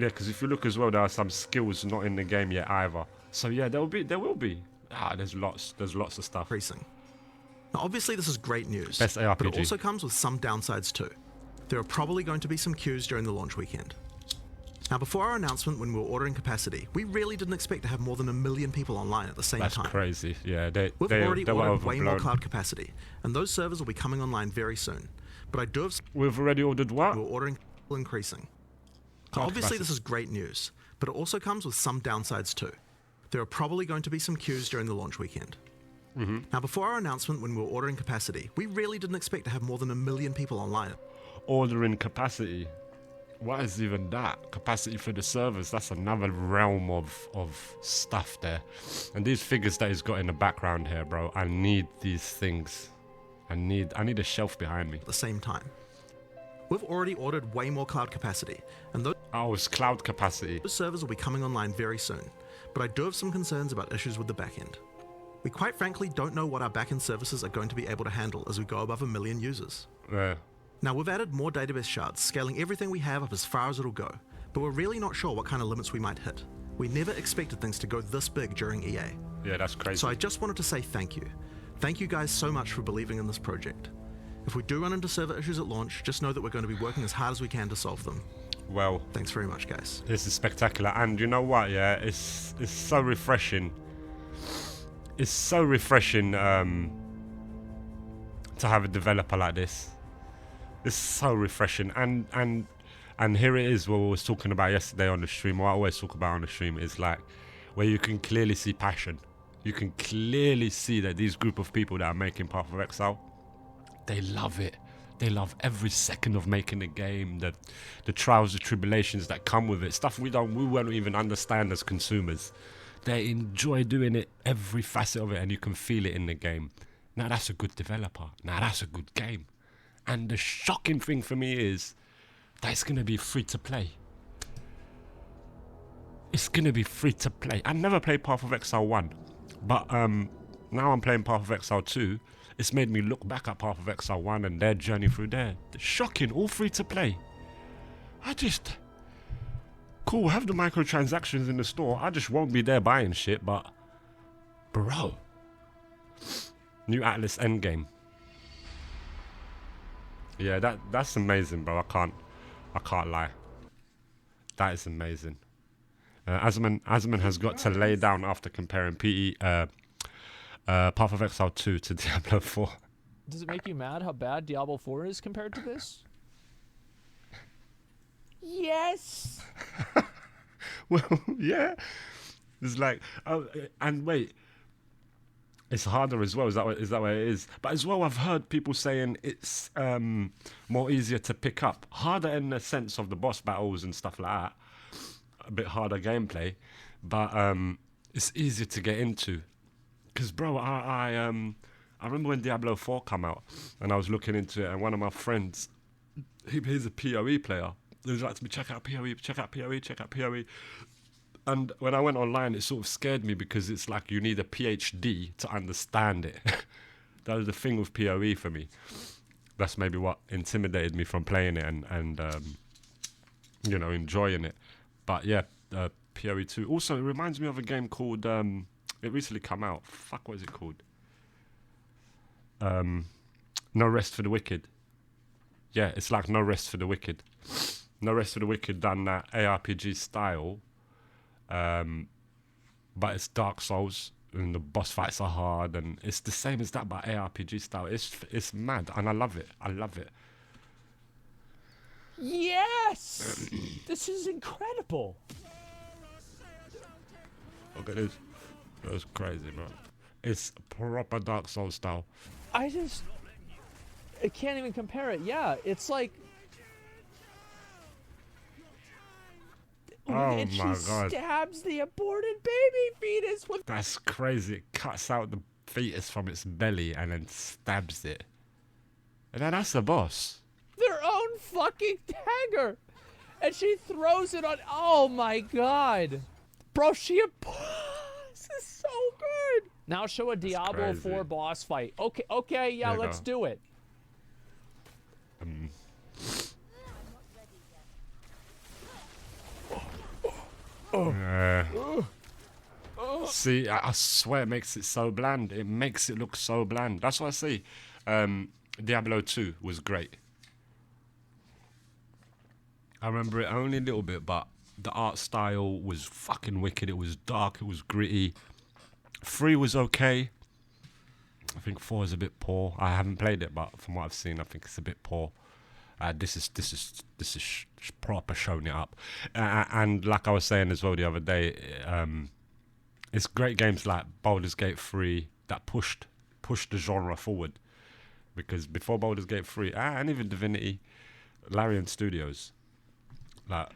Yeah, because if you look as well, there are some skills not in the game yet either. So yeah, there will be. There's lots of stuff. increasing. Now, obviously, this is great news, Best ARPG. but it also comes with some downsides too. There are probably going to be some queues during the launch weekend. Now, before our announcement when we were ordering capacity, we really didn't expect to have more than 1 million people online at the same That's time. crazy. Yeah, We've they already were ordered way more overblown. cloud capacity, and those servers will be coming online very soon. But I do have We've already ordered what? we're ordering increasing. Now, Cloud obviously, capacity. this is great news, but it also comes with some downsides too. There are probably going to be some queues during the launch weekend. Now, before our announcement when we were ordering capacity, we really didn't expect to have more than 1 million people online. Ordering capacity. What is even that? Capacity for the servers. That's another realm of stuff there. And these figures that he's got in the background here, bro. I need these things. I need a shelf behind me. At the same time. We've already ordered way more cloud capacity, and those Oh, it's cloud capacity. servers will be coming online very soon. But I do have some concerns about issues with the backend. We quite frankly don't know what our backend services are going to be able to handle as we go above 1 million users. Now, we've added more database shards, scaling everything we have up as far as it'll go, but we're really not sure what kind of limits we might hit. We never expected things to go this big during EA. Yeah, that's crazy. So I just wanted to say thank you. Thank you guys so much for believing in this project. If we do run into server issues at launch, just know that we're going to be working as hard as we can to solve them. Well, Thanks very much, guys. this is spectacular, and you know what? Yeah, it's so refreshing. It's so refreshing to have a developer like this. It's so refreshing, and here it is. What we was talking about yesterday on the stream. What I always talk about on the stream is like where you can clearly see passion. You can clearly see that these group of people that are making Path of Exile, they love it. They love every second of making the game, the trials, the tribulations that come with it, stuff we won't even understand as consumers. They enjoy doing it, every facet of it, and you can feel it in the game. Now that's a good developer. Now that's a good game. And the shocking thing for me is that it's gonna be free to play. It's gonna be free to play. I never played Path of Exile 1, but now I'm playing Path of Exile 2. It's made me look back at Path of Exile 1 and their journey through there. Shocking, all free to play. Cool, have the microtransactions in the store. I just won't be there buying shit, but bro. New Atlas Endgame. Yeah, that's amazing, bro. I can't lie. That is amazing. Asman has got to lay down after comparing Path of Exile 2 to Diablo 4. Does it make you mad how bad Diablo 4 is compared to this? Yes! Well, yeah. It's like, oh, and wait, it's harder as well. Is that what it is? But as well, I've heard people saying it's more easier to pick up, harder in the sense of the boss battles and stuff like that. A bit harder gameplay, but it's easier to get into. Cause bro, I remember when Diablo 4 came out, and I was looking into it, and one of my friends, he's a PoE player. He was like to me, check out PoE, check out PoE, check out PoE. And when I went online, it sort of scared me because it's like you need a PhD to understand it. That was the thing with PoE for me. That's maybe what intimidated me from playing it and you know, enjoying it. But yeah, PoE2. Also, it reminds me of a game called, it recently come out. Fuck, what is it called? No Rest for the Wicked. Yeah, it's like No Rest for the Wicked. No Rest for the Wicked done that ARPG style. But it's Dark Souls and the boss fights are hard and it's the same as that but ARPG style. It's mad and I love it. I love it. Yes! This is incredible. Look at this. That's crazy, bro. It's proper Dark Souls style. I can't even compare it. Yeah, it's like... Oh and my she God. stabs the aborted baby fetus with... That's crazy. It cuts out the fetus from its belly and then stabs it. And then that's the boss. their own fucking dagger. And she throws it on... Oh my god. Bro, this is so good. Now show a Diablo crazy. 4 boss fight. Okay, yeah, There you let's go. do it. See, I swear it makes it so bland. It makes it look so bland. That's what I say. Diablo 2 was great. I remember it only a little bit, but the art style was fucking wicked. It was dark. It was gritty. 3 was okay. I think 4 is a bit poor. I haven't played it, but from what I've seen, I think it's a bit poor. This is proper showing it up. And like I was saying as well the other day, it's great games like Baldur's Gate 3 that pushed the genre forward. Because before Baldur's Gate 3, and even Divinity, Larian Studios, like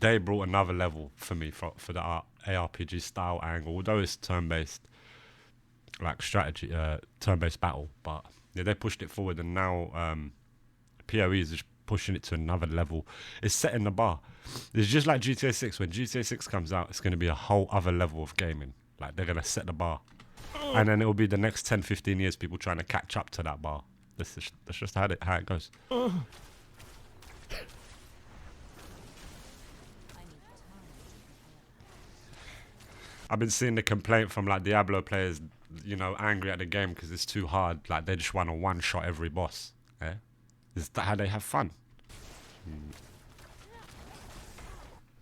they brought another level for me for the ARPG style angle. Although it's turn-based, like strategy, turn-based battle, but yeah, they pushed it forward, and now PoE is just pushing it to another level. It's setting the bar. It's just like GTA 6. When GTA 6 comes out, it's going to be a whole other level of gaming. Like they're going to set the bar, and then it will be the next 10-15 years people trying to catch up to that bar. That's just how it goes. I've been seeing the complaint from like Diablo players, you know, angry at the game because it's too hard. Like they just want to one-shot every boss. Yeah, is that how they have fun?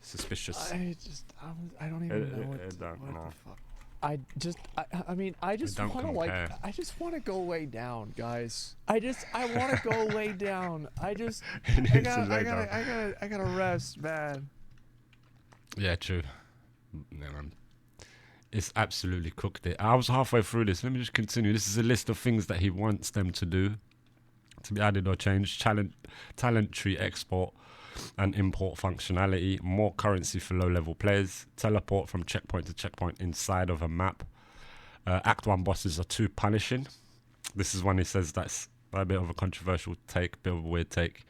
Suspicious. I don't even know what the fuck. I mean, I just don't want to compare. I just want to go lay down, guys. I want to go lay down. I gotta rest, man. Yeah, true. Yeah, man. It's absolutely cooked it. I was halfway through this. Let me just continue. This is a list of things that he wants them to do, to be added or changed. Talent tree export and import functionality. More currency for low-level players. Teleport from checkpoint to checkpoint inside of a map. Act 1 bosses are too punishing. This is one he says that's a bit of a controversial take, bit of a weird take.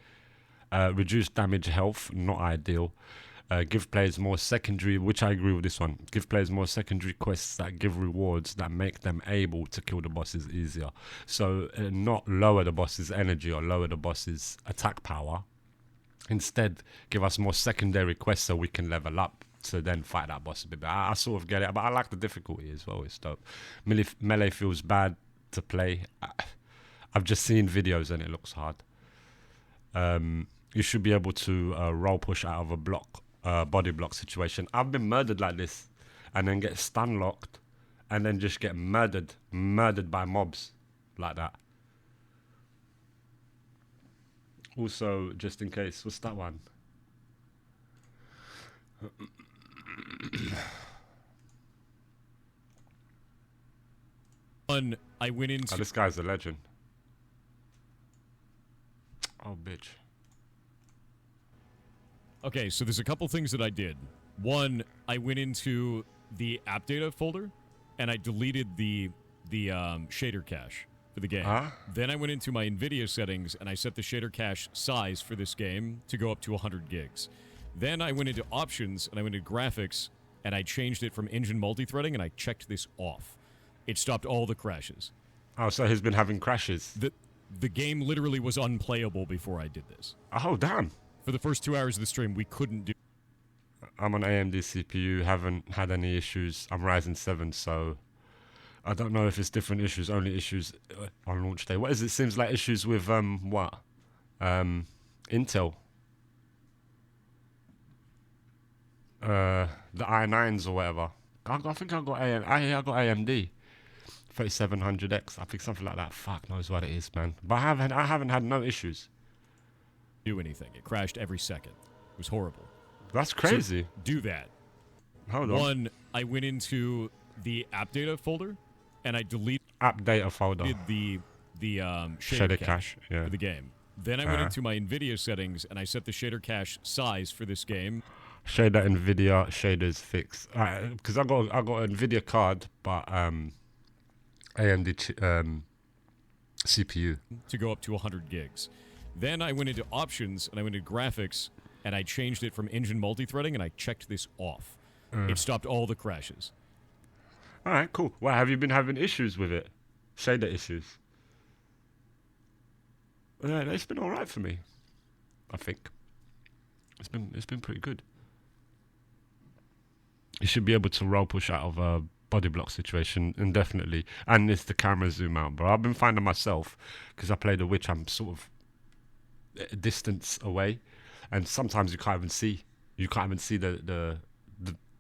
Reduce damage health, not ideal. Give players more secondary, which I agree with this one. Give players more secondary quests that give rewards that make them able to kill the bosses easier. So not lower the boss's energy or lower the boss's attack power. Instead, give us more secondary quests so we can level up to then fight that boss a bit better. I sort of get it, but I like the difficulty as well. It's dope. Melee feels bad to play. I've just seen videos and it looks hard. You should be able to roll push out of a block. Body block situation. I've been murdered like this and then get stun locked and then just get murdered by mobs like that. Also, just in case, what's that one? I went into Oh, this guy's a legend. Oh, bitch. Okay, so there's a couple things that I did. One, I went into the app data folder and I deleted the shader cache for the game. Huh? Then I went into my NVIDIA settings and I set the shader cache size for this game to go up to 100 gigs. Then I went into options and I went into graphics and I changed it from engine multi-threading and I checked this off. It stopped all the crashes. Oh, so he's been having crashes. The game literally was unplayable before I did this. Oh, damn. For the first 2 hours of the stream, we couldn't do. I'm on AMD CPU, haven't had any issues. I'm Ryzen 7, so I don't know if it's different issues, only issues on launch day. What is it? Seems like issues with, what? Intel. The i9s or whatever. I think I got AMD. 3700X, I think something like that. Fuck knows what it is, man. But I haven't had no issues. Do anything. It crashed every second. It was horrible. That's crazy. So do that. Hold on. One, I went into the app data folder and I deleted App data folder. the Shader cache, yeah. for the game. Then I went into my NVIDIA settings and I set the shader cache size for this game. Shader NVIDIA shaders fix. Because I got an NVIDIA card, but AMD CPU. To go up to 100 gigs. Then I went into options and I went into graphics and I changed it from engine multi-threading and I checked this off. It stopped all the crashes. All right, cool. Well, have you been having issues with it? Shader issues? Yeah, it's been all right for me. I think it's been pretty good. you should be able to roll push out of a body block situation indefinitely. And it's the camera zoom out, bro. I've been finding myself, because I play the witch, I'm sort of a distance away, and sometimes you can't even see. You can't even see the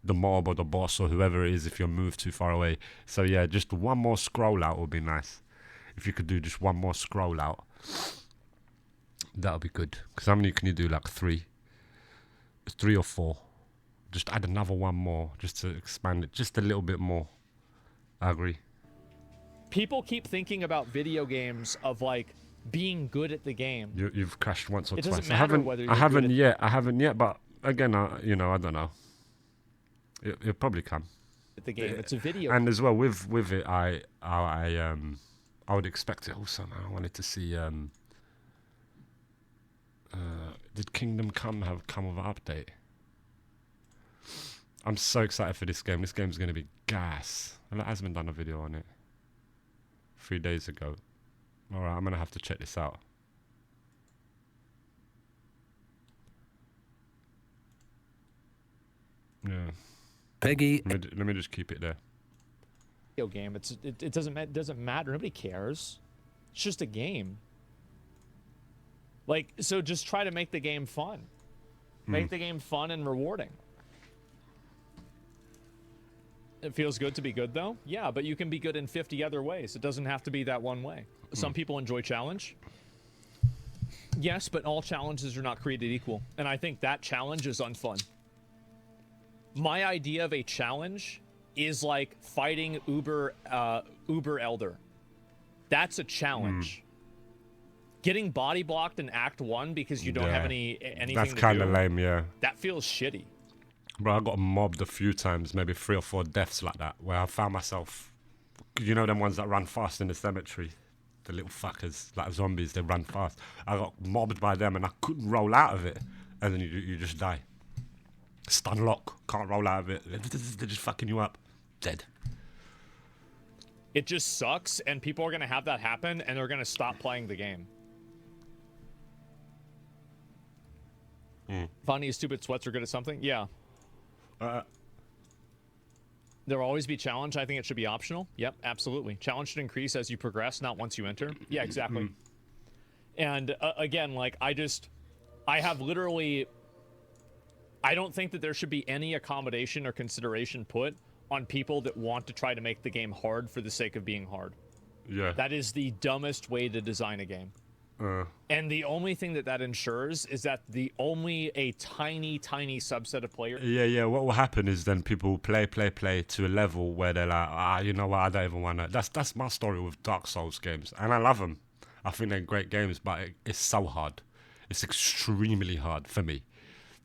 mob or the boss or whoever it is if you're moved too far away. So yeah, just one more scroll out would be nice. If you could do just one more scroll out, that would be good. Because how many can you do? Like 3 or 4. Just add another one more, just to expand it just a little bit more. I agree. People keep thinking about video games of like being good at the game. You've crashed once or It twice. doesn't matter whether you're I haven't good yet. I haven't yet. But again, I don't know. It'll probably come. at the game. It's a video. And as well with it, I would expect it also. Man, I wanted to see. Did Kingdom Come with an update? I'm so excited for this game. This game's going to be gas. And it hasn't done a video on it 3 days ago. Alright, I'm going to have to check this out. Yeah. Peggy. Let me just keep it there. Video game. It doesn't matter. Nobody cares. It's just a game. Like, so just try to make the game fun. Make the game fun and rewarding. It feels good to be good, though. Yeah, but you can be good in 50 other ways. It doesn't have to be that one way. Some people enjoy challenge. Yes, but all challenges are not created equal. And I think that challenge is unfun. My idea of a challenge is like fighting Uber Elder. That's a challenge. Getting body blocked in Act 1 because you don't have anything That's to kind of do, lame, yeah. that feels shitty. Bro, I got mobbed a few times, maybe 3 or 4 deaths like that, where I found myself, you know them ones that run fast in the cemetery? The little fuckers, like zombies, they run fast. I got mobbed by them and I couldn't roll out of it. And then you just die. Stun lock, can't roll out of it. They're just fucking you up. Dead. It just sucks, and people are going to have that happen, and they're going to stop playing the game. Funny, stupid sweats are good at something? Yeah. There will always be challenge. I think it should be optional. Yep, absolutely. Challenge should increase as you progress, not once you enter. Yeah, exactly. And again, like, I have literally... I don't think that there should be any accommodation or consideration put on people that want to try to make the game hard for the sake of being hard. Yeah. That is the dumbest way to design a game. And the only thing that ensures is that only a tiny subset of players... Yeah, what will happen is then people play to a level where they're like, you know what, I don't even want to... That's my story with Dark Souls games. And I love them. I think they're great games, but it's so hard. It's extremely hard for me.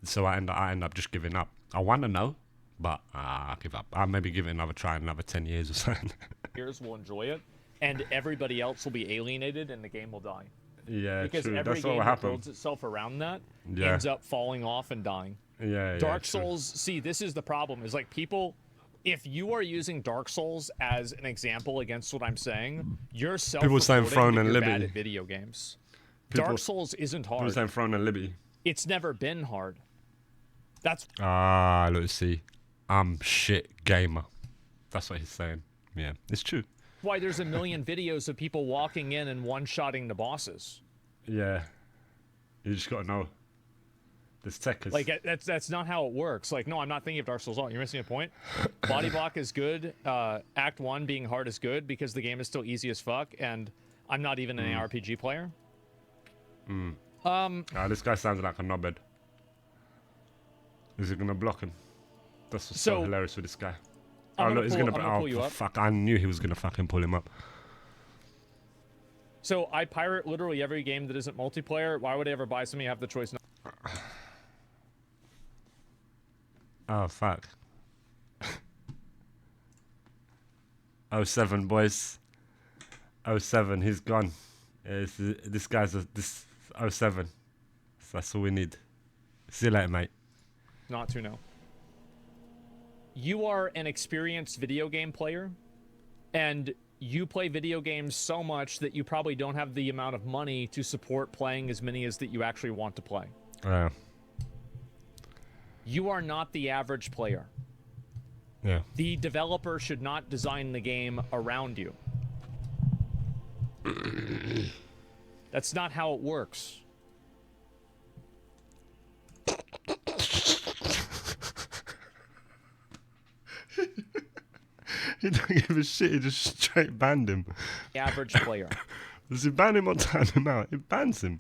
So I end up just giving up. I want to know, but I give up. I'll maybe give it another try in another 10 years or something. Players will enjoy it, and everybody else will be alienated, and the game will die. Yeah, because true. every That's game what that happens. builds itself around that Yeah. ends up falling off and dying. Yeah, Dark true. Souls, see, this is the problem, is like people, if you are using Dark Souls as an example against what I'm saying, you're saying Throne and you're bad Liberty. at video games. People- Dark Souls isn't People hard. saying Throne and Liberty. It's never been hard. That's Let's see. I'm shit gamer. That's what he's saying. Yeah, it's true. why there's a million videos of people walking in and one-shotting the bosses. Yeah. You just gotta know. This tech is... Like, that's not how it works. Like, no, I'm not thinking of Dark Souls at all. You're missing a point. Body block is good. Act 1 being hard is good because the game is still easy as fuck, and I'm not even an RPG player. this guy sounds like a knobhead. Is he gonna block him? That's what's so hilarious with this guy. I'm Look, he's gonna gonna... pull you up. Fuck, I knew he was gonna fucking pull him up. So I pirate literally every game that isn't multiplayer. Why would I ever buy something? I have the choice not. Oh, fuck. 07, boys. 07, he's gone. This guy's this 07. So that's all we need. See you later, mate. Not to know. You are an experienced video game player, and you play video games so much that you probably don't have the amount of money to support playing as many as that you actually want to play. You are not the average player. Yeah. The developer should not design the game around you. That's not how it works. He don't give a shit. He just straight banned him. The average player. Does he ban him or time him out? It bans him.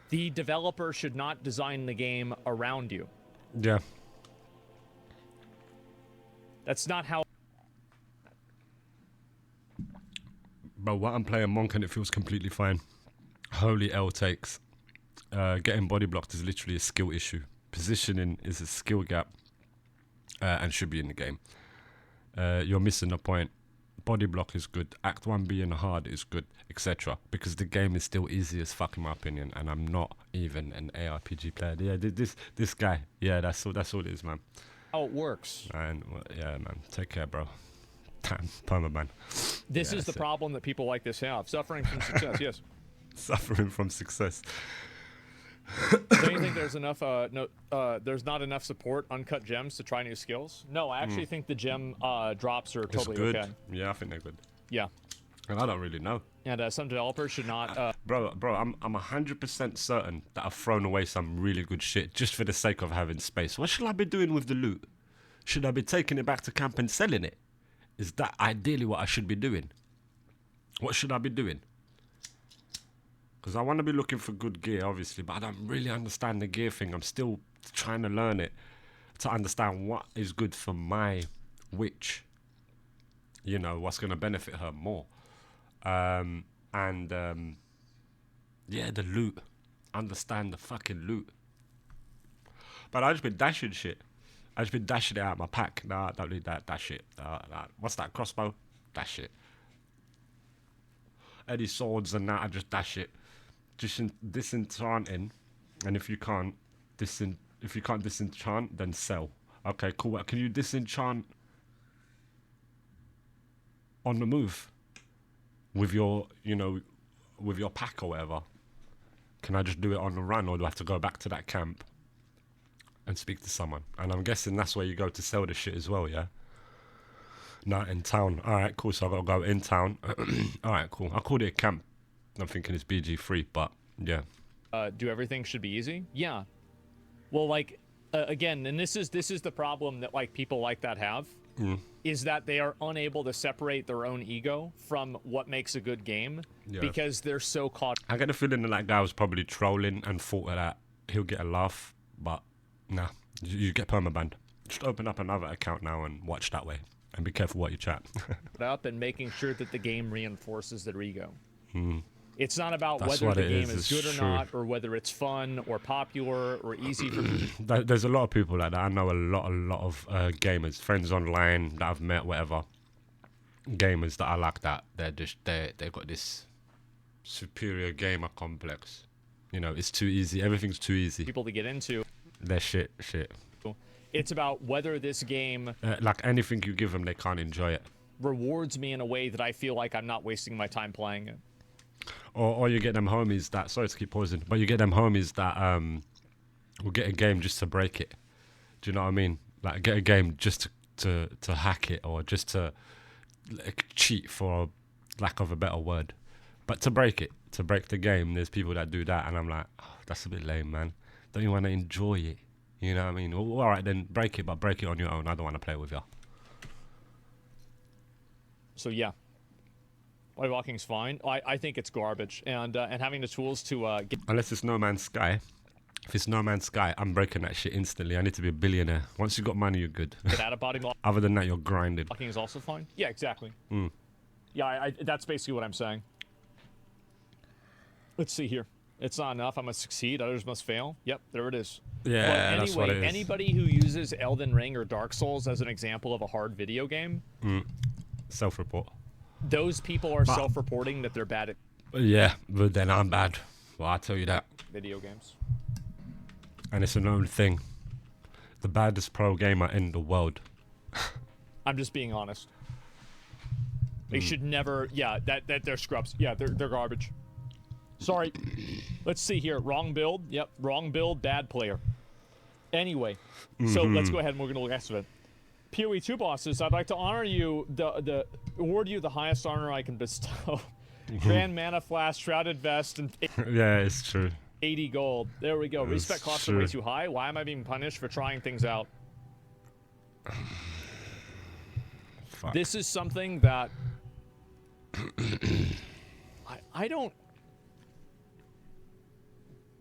The developer should not design the game around you. Yeah. That's not how... But what I'm playing Monk and it feels completely fine. Holy L takes. Getting body blocked is literally a skill issue. Positioning is a skill gap. And should be in the game. You're missing the point. Body block is good. Act 1 being hard is good, etc. Because the game is still easy as fuck in my opinion, and I'm not even an ARPG player. Yeah, this guy. Yeah, that's all it is, man. How it works. And yeah, man. Take care, bro. Damn, permaban. This Yeah, is the that's it. problem that people like this have. Suffering from success, yes. Suffering from success. Do you think there's enough? There's not enough support uncut gems to try new skills. No, I actually think the gem drops are It's totally good. okay. Yeah, I think they're good. Yeah, And I don't really know. and some developers should not. Bro, I'm 100% certain that I've thrown away some really good shit just for the sake of having space. What should I be doing with the loot? Should I be taking it back to camp and selling it? Is that ideally what I should be doing? What should I be doing? Because I want to be looking for good gear, obviously, but I don't really understand the gear thing. I'm still trying to learn it to understand what is good for my witch. You know, what's going to benefit her more. Yeah, the loot. Understand the fucking loot. But I just been dashing shit. I just been dashing it out of my pack. Nah, don't need that. Dash it. What's that? Crossbow? Dash it. Any swords and that, I just dash it. Just disenchanting. And if you can't disenchant, then sell. Okay, cool. Can you disenchant on the move? With your, with your pack or whatever. Can I just do it on the run, or do I have to go back to that camp and speak to someone? And I'm guessing that's where you go to sell the shit as well, yeah? Not in town. Alright, cool. So I've got to go in town. Alright, cool. I called it a camp. I'm thinking it's BG3, but yeah. Do everything should be easy? Yeah. Well, like, again, and this is the problem that like people like that have. Is that they are unable to separate their own ego from what makes a good game because they're so caught. I get the feeling that guy was probably trolling and thought that he'll get a laugh, but nah, you get permabanned. Just open up another account now and watch that way, and be careful what you chat. Up and making sure that the game reinforces their ego. It's not about That's whether what the it game is, is good it's or true. not, or whether it's fun or popular or easy for. There's a lot of people like that. I know a lot of gamers, friends online that I've met, whatever. Gamers that I like that. They've got this superior gamer complex. You know, it's too easy. Everything's too easy. people to get into. They're shit. It's about whether this game Like anything you give them, they can't enjoy it. rewards me in a way that I feel like I'm not wasting my time playing it. Or you get them homies that, sorry to keep pausing, but you get them homies that will get a game just to break it. Do you know what I mean? Like get a game just to hack it, or just to like, cheat, for lack of a better word. But to break it, to break the game, there's people that do that, and I'm like, oh, that's a bit lame, man. Don't you want to enjoy it? You know what I mean? Well, all right, then break it, but break it on your own. I don't want to play with you. So yeah, white walking's fine. I think it's garbage, and having the tools to get Unless it's No Man's Sky. If it's No Man's Sky, I'm breaking that shit instantly. I need to be a billionaire. Once you got money, you're good. out of body Other than that, you're grinded. walking is also fine. Yeah, exactly. Yeah, that's basically what I'm saying. Let's see here. It's not enough. I must succeed. Others must fail. Yep, there it is. Yeah, Well, that's what it anyway, is. anybody who uses Elden Ring or Dark Souls as an example of a hard video game, Self-report. those people are self-reporting that they're bad at Yeah, but then I'm bad. Well, I tell you that. video games. And it's a known thing. The baddest pro gamer in the world. I'm just being honest. They should never. Yeah, that they're scrubs. Yeah, they're garbage. Sorry. Let's see here. Wrong build. Yep, wrong build. Bad player. Anyway, so let's go ahead and we're gonna look at the rest of it. PoE2 bosses, I'd like to honor you, award you the highest honor I can bestow. Grand Mana Flask, Shrouded Vest, and Yeah, it's true. 80 gold. There we go. That's Respect costs are true. way too high. Why am I being punished for trying things out? Fuck. This is something that I don't.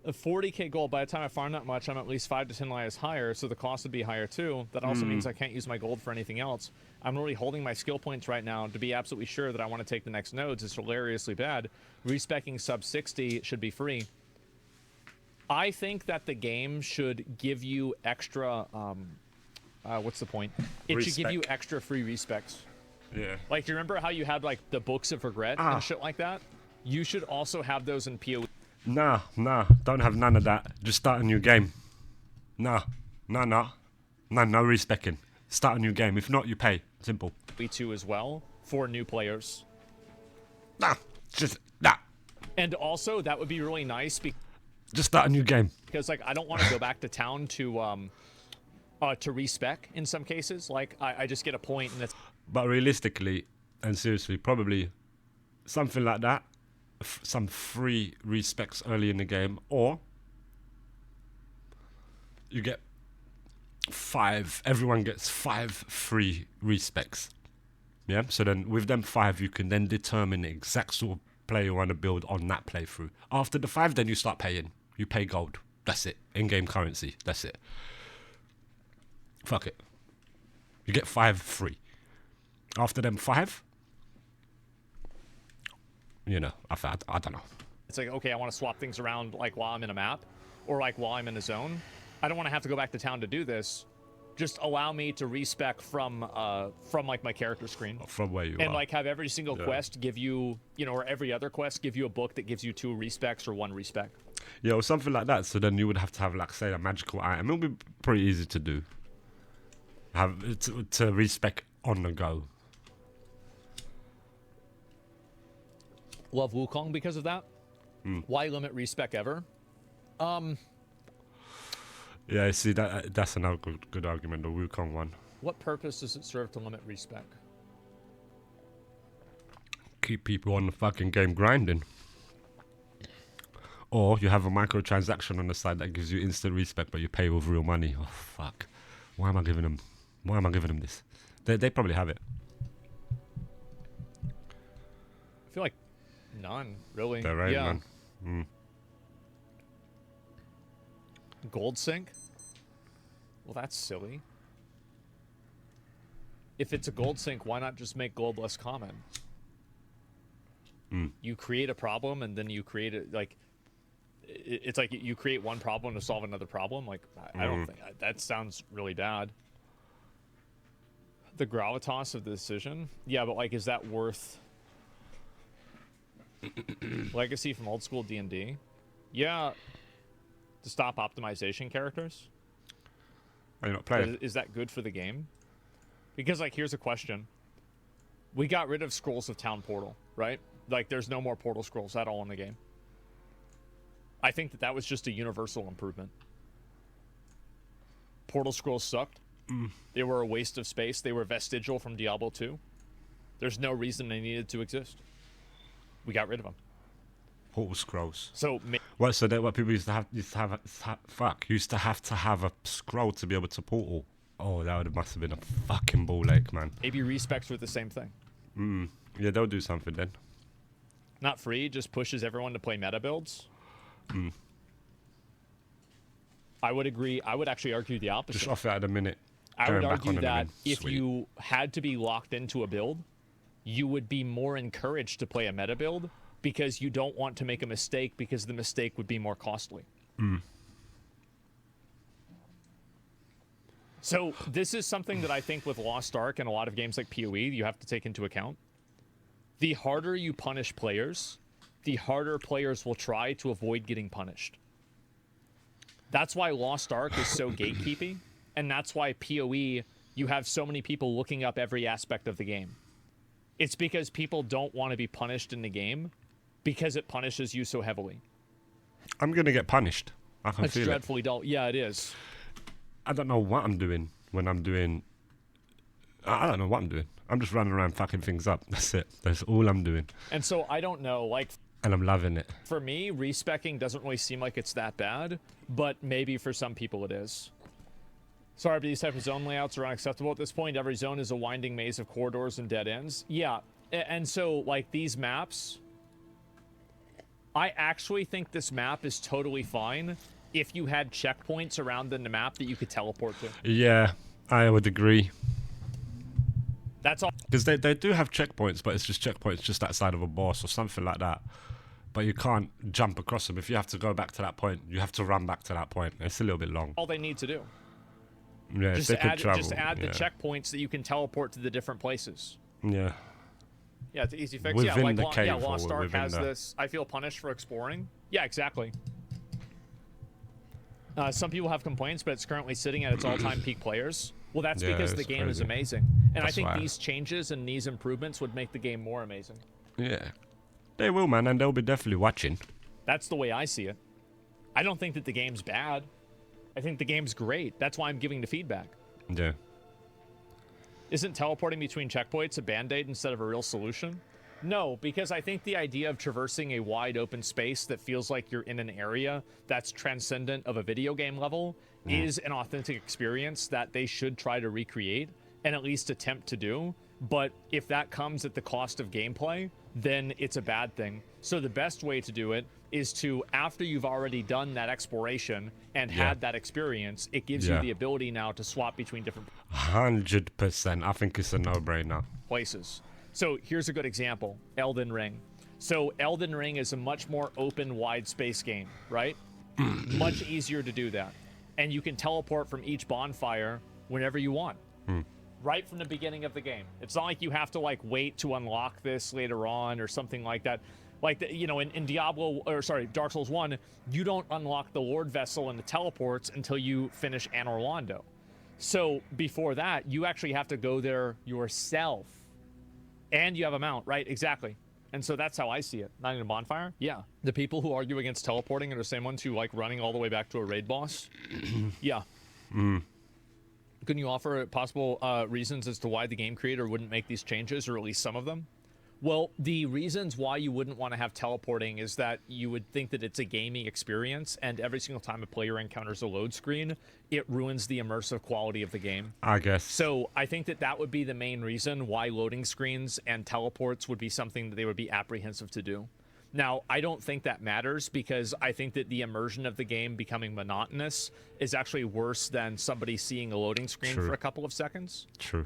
A 40k gold, by the time I farm that much, I'm at least 5 to 10 layers higher, so the cost would be higher too. That also means I can't use my gold for anything else. I'm really holding my skill points right now to be absolutely sure that I want to take the next nodes. It's hilariously bad. Respecking sub 60 should be free. I think that the game should give you extra, what's the point? It should give you extra free respecs. Yeah. Like, you remember how you had, like, the Books of Regret and shit like that? You should also have those in PoE. Nah, don't have none of that. Just start a new game. No respecking. Start a new game. If not, you pay. Simple. PoE2 as well for new players. Nah. And also, that would be really nice Just start a new game. because, like, I don't want to go back to town to respec in some cases. Like, I just get a point and it's... But realistically, and seriously, probably something like that. Some free respecs early in the game, or you get 5. Everyone gets 5 free respecs. Yeah. So then, with them 5, you can then determine the exact sort of player you want to build on that playthrough. After the 5, then you start paying. You pay gold. That's it. In-game currency. That's it. Fuck it. You get 5 free. After them 5. You know, I don't know. It's like, okay, I want to swap things around, like, while I'm in a map, or, like, while I'm in a zone. I don't want to have to go back to town to do this. Just allow me to respec from like, my character screen. From where you are. And, like, have every single quest give you, or every other quest give you a book that gives you 2 respecs or 1 respec. Yeah, or something like that. So then you would have to have, like, say, a magical item. It'll be pretty easy to do. Have to respec on the go. Love Wukong because of that. Why limit respec ever? Yeah, see, that's another good argument, the Wukong one. What purpose does it serve to limit respec? Keep people on the fucking game grinding. Or you have a microtransaction on the side that gives you instant respec, but you pay with real money. Oh, fuck. Why am I giving them this? They probably have it. I feel like none, really. They're right, yeah. man. Gold sync? Well, that's silly. If it's a gold sync, why not just make gold less common? You create a problem, and then you create it, like... It's like you create one problem to solve another problem. Like, I don't think... That sounds really bad. The gravitas of the decision? Yeah, but, like, is that worth... Legacy from old school D&D? Yeah... To stop optimization characters? Are you not playing? Is that good for the game? Because, like, here's a question. We got rid of Scrolls of Town Portal, right? Like, there's no more Portal Scrolls at all in the game. I think that was just a universal improvement. Portal Scrolls sucked. They were a waste of space. They were vestigial from Diablo 2. There's no reason they needed to exist. We got rid of them. Portal scrolls. So... What? So that what people used to have to have a scroll to be able to portal. Oh, must have been a fucking ball ache, man. Maybe respecs were the same thing. Yeah, they'll do something then. Not free, just pushes everyone to play meta builds. I would agree. I would actually argue the opposite. Just off it at a minute. I would Going back argue on it that again. if Sweet. you had to be locked into a build, you would be more encouraged to play a meta build because you don't want to make a mistake because the mistake would be more costly. So this is something that I think with Lost Ark and a lot of games like PoE you have to take into account. The harder you punish players, the harder players will try to avoid getting punished. That's why Lost Ark is so gatekeepy, and that's why PoE, you have so many people looking up every aspect of the game. It's because people don't want to be punished in the game because it punishes you so heavily. I'm gonna get punished. I can It's feel it. dreadfully dull. Yeah, it is. I don't know what I'm doing when I'm doing I don't know what I'm doing. I'm just running around fucking things up. That's it. That's all I'm doing. And so I don't know, like, And I'm loving it. for me, respecking doesn't really seem like it's that bad, but maybe for some people it is. Sorry, but these type of zone layouts are unacceptable at this point. Every zone is a winding maze of corridors and dead ends. Yeah, and so, like, these maps, I actually think this map is totally fine if you had checkpoints around in the map that you could teleport to. Yeah, I would agree. That's all. Because they do have checkpoints, but it's just checkpoints just outside of a boss or something like that. But you can't jump across them. If you have to go back to that point, you have to run back to that point. It's a little bit long. All they need to do. Yeah, Just if they could add, travel. just add the yeah. checkpoints that you can teleport to the different places. Yeah. Yeah, it's an easy fix. Within yeah, like the yeah, cave Lost or Ark within has the- this. I feel punished for exploring. Yeah, exactly. Some people have complaints, but it's currently sitting at its all-time peak players. Well, that's Yeah, because the it's game is crazy. amazing, and I That's think why. these changes and these improvements would make the game more amazing. Yeah. They will, man, and they'll be definitely watching. That's the way I see it. I don't think that the game's bad. I think the game's great. That's why I'm giving the feedback. Yeah. Isn't teleporting between checkpoints a band-aid instead of a real solution? No, because I think the idea of traversing a wide open space that feels like you're in an area that's transcendent of a video game level is an authentic experience that they should try to recreate and at least attempt to do. But if that comes at the cost of gameplay, then it's a bad thing. So the best way to do it is to, after you've already done that exploration and Yeah. had that experience, it gives Yeah. you the ability now to swap between different 100%. I think it's a no-brainer. places. So here's a good example, Elden Ring. So Elden Ring is a much more open, wide space game, right? Much easier to do that. And you can teleport from each bonfire whenever you want. Right from the beginning of the game. It's not like you have to like wait to unlock this later on or something like that. Like, you know, in Dark Souls 1, you don't unlock the Lord Vessel and the teleports until you finish Anor Londo. So before that, you actually have to go there yourself. And you have a mount, right? Exactly. And so that's how I see it. Not in a bonfire? Yeah. The people who argue against teleporting are the same ones who like running all the way back to a raid boss? Yeah. Couldn't you offer possible reasons as to why the game creator wouldn't make these changes, or at least some of them? Well, the reasons why you wouldn't want to have teleporting is that you would think that it's a gaming experience, and every single time a player encounters a load screen, it ruins the immersive quality of the game. I guess. So I think that that would be the main reason why loading screens and teleports would be something that they would be apprehensive to do. Now, I don't think that matters, because I think that the immersion of the game becoming monotonous is actually worse than somebody seeing a loading screen True. for a couple of seconds. True.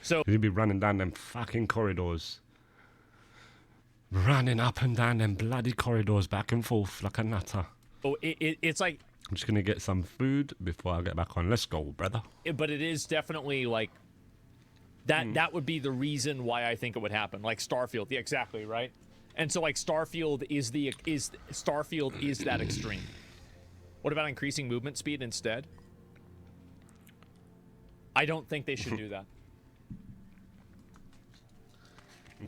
So You'd be running down them fucking corridors. Running up and down them bloody corridors back and forth like a nutter. it's like, I'm just going to get some food before I get back on. Let's go, brother. but it is definitely like that. That would be the reason why I think it would happen. Like Starfield, yeah, exactly, right. And so like Starfield is that extreme. What about increasing movement speed instead? I don't think they should do that.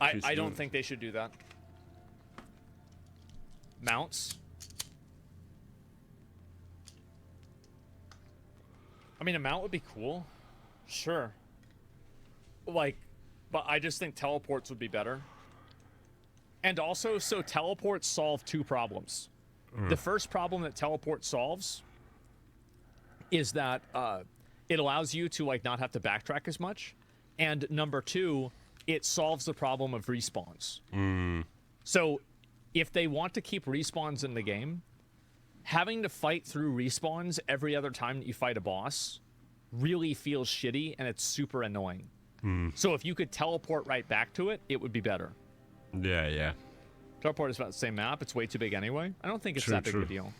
I don't think they should do that. Mounts. I mean, a mount would be cool. Sure. Like, but I just think teleports would be better. And also, so teleports solve two problems. The first problem that teleport solves is that it allows you to like not have to backtrack as much. And number two, it solves the problem of respawns. So if they want to keep respawns in the game, having to fight through respawns every other time that you fight a boss really feels shitty, and it's super annoying. So if you could teleport right back to it, it would be better. Yeah, yeah. Teleport is about the same map. It's way too big anyway. I don't think it's True, that big of a true. deal.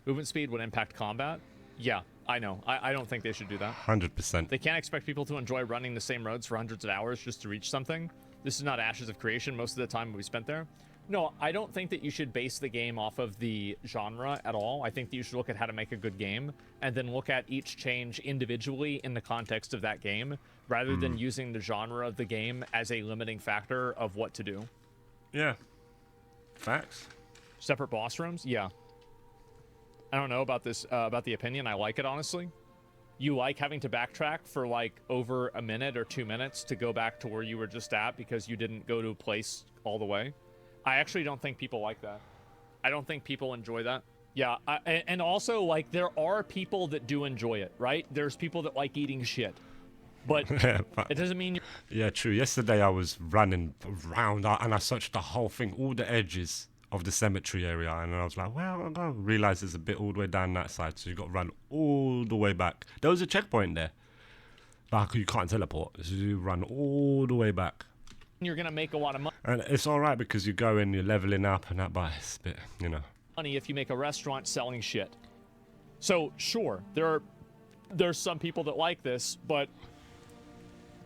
Movement speed would impact combat. Yeah, I know. I don't think they should do that. 100%. They can't expect people to enjoy running the same roads for hundreds of hours just to reach something. This is not Ashes of Creation. Most of the time we spent there. No, I don't think that you should base the game off of the genre at all. I think that you should look at how to make a good game and then look at each change individually in the context of that game, rather than using the genre of the game as a limiting factor of what to do. Yeah. Facts. Separate boss rooms? Yeah. I don't know about this, about the opinion. I like it, honestly. you like having to backtrack for like over a minute or 2 minutes to go back to where you were just at because you didn't go to a place all the way. I actually don't think people like that. I don't think people enjoy that. Yeah, and also, like, there are people that do enjoy it, right? There's people that like eating shit. But it doesn't mean you're... Yeah, true. Yesterday I was running around and I searched the whole thing, all the edges of the cemetery area, and I was like, well, I realised there's a bit all the way down that side, so you got to run all the way back. There was a checkpoint there, but you can't teleport, so you run all the way back. You're going to make a lot of And it's alright because you go in, you're levelling up and that, but it's a bit, you know. money if you make a restaurant selling shit. So, sure, there's some people that like this, but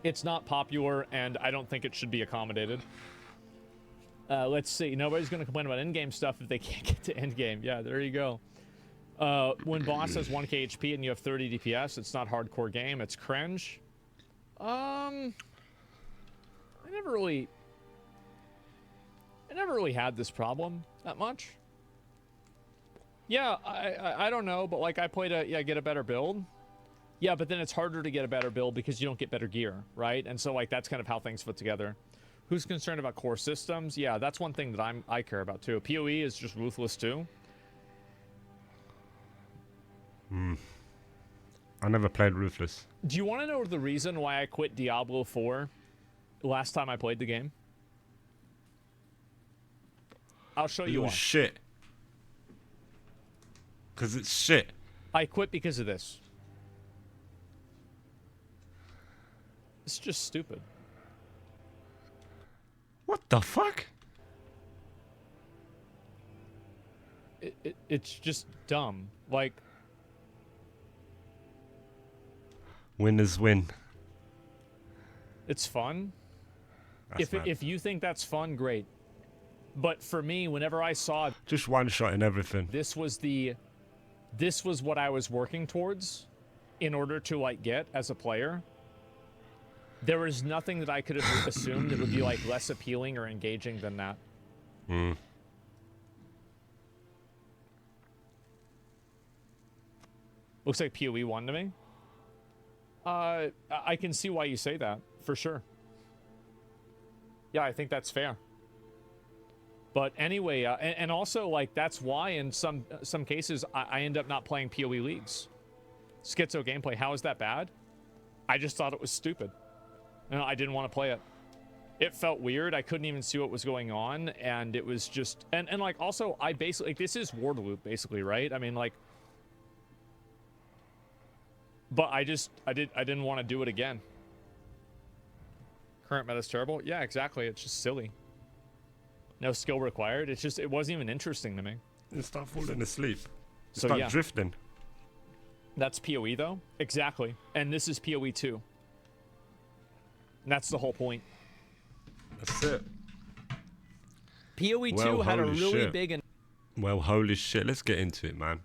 it's not popular, and I don't think it should be accommodated. Let's see. Nobody's going to complain about in-game stuff if they can't get to end-game. Yeah, there you go. When boss has 1k HP and you have 30 DPS, it's not hardcore game. It's cringe. I never really had this problem that much. Yeah, I don't know, but like I played get a better build. Yeah, but then it's harder to get a better build because you don't get better gear, right? And so like that's kind of how things fit together. Who's concerned about core systems? Yeah, that's one thing that I care about too. PoE is just ruthless too. I never played Ruthless. Do you want to know the reason why I quit Diablo 4 last time I played the game? I'll show you It was one. shit. Because it's shit. I quit because of this. It's just stupid. What the fuck? It's just dumb. Like, Winners win. it's fun. That's mad. If you think that's fun, great. But for me, whenever I saw Just one shot and everything. this was what I was working towards in order to like get as a player, there was nothing that I could have assumed that would be like less appealing or engaging than that. Looks like PoE won to me. I can see why you say that, for sure. Yeah, I think that's fair. But anyway, and also, like, that's why in some cases I end up not playing PoE leagues. Schizo gameplay, how is that bad? I just thought it was stupid. No, I didn't want to play it. It felt weird. I couldn't even see what was going on, and it was just... And like, also, I basically... Like, this is Word Loop, basically, right? I mean, like... But I didn't want to do it again. Current meta's terrible? Yeah, exactly. It's just silly. No skill required. It's just, it wasn't even interesting to me. You start falling asleep. You So, start yeah. drifting. That's PoE, though? Exactly. And this is PoE2. And that's the whole point. That's it. PoE2 Well, had a holy really shit. big... Well, holy shit. Let's get into it, man.